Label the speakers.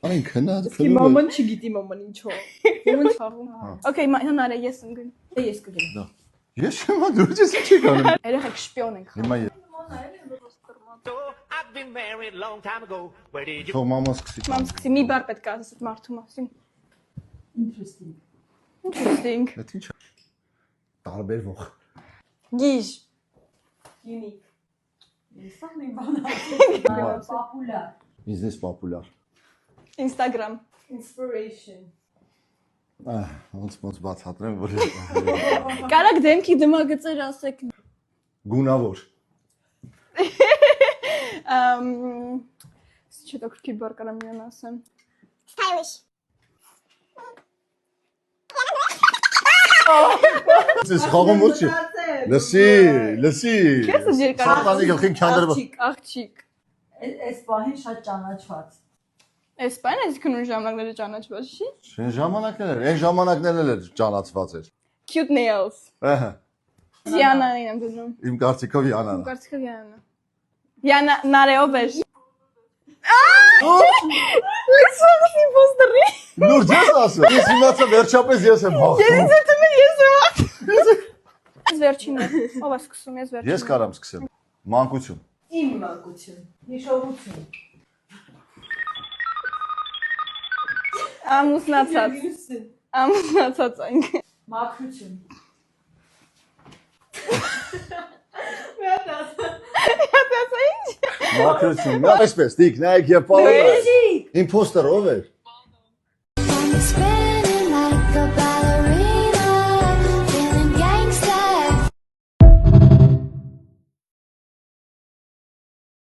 Speaker 1: Այն քնած
Speaker 2: Իսկ մաման չգիտի մաման ինչո։ Մաման չաղում։ Okay, հնարը ես ընկն։ Դե ես կգնամ։
Speaker 1: Ես հիմա դու ես չի կանում։
Speaker 2: Երեխեք շպիոն ենք։
Speaker 1: Հիմա
Speaker 3: I've been married a long time ago. Where did you
Speaker 1: թող մաման սկսի։
Speaker 2: Մամ սկսի մի բար պետք է ասես այդ մարդու մասին։
Speaker 4: Interesting.
Speaker 2: Interesting։
Speaker 1: Դա ինչ է։ Տարբերվող։
Speaker 2: Գիժ։
Speaker 4: Unique. Something banal. Popular.
Speaker 1: Բիզնես պոպուլար։
Speaker 2: Instagram։
Speaker 4: Inspiration.
Speaker 1: Ոնց բացատրեմ, որ
Speaker 2: Կարակ դեմքի դիմագծեր ասեք։
Speaker 1: գունավոր։
Speaker 2: Չէ՞ դոկտոր բար կարամ իրան ասեմ։
Speaker 5: Stylish.
Speaker 1: Ես խաղում ոչ։ Լսի։
Speaker 2: Քեզ է երկար։
Speaker 1: Սատանի գլխին քանդրվա։
Speaker 2: Աղջիկ։
Speaker 4: Այս պահին շատ ճանաչված։
Speaker 2: Այս բանը այսքան ու ժամանակները ճանաչված չի։
Speaker 1: Այն ժամանակներն էլ ճանաչված էր։
Speaker 2: Cute nails։
Speaker 1: Ահա։
Speaker 2: Յանանին եմ դնում։
Speaker 1: Իմ կարծիքով Յանան։
Speaker 2: Կարծիքով Յանա։ Յանա նարեով էր։ Լսողի ոստերի։
Speaker 1: Նոր ես ասա։ Ես իմացա վերջապես ես եմ հաղթում։
Speaker 2: Ես դիտում եմ ես եմ։ Ես վերջինը։ Ով է սկսում ես վերջինը։
Speaker 1: Ես կարամ սկսեմ։ Մանկություն։
Speaker 4: Իմ մանկություն։ Հիշողություն։
Speaker 2: Ամուսնացած։ Ամուսնացած ենք։
Speaker 4: Մաքրություն։
Speaker 1: Մաքրություն։ Այսպես դիք նայեք եւ պարոն։ Իմպոստեր ով էր։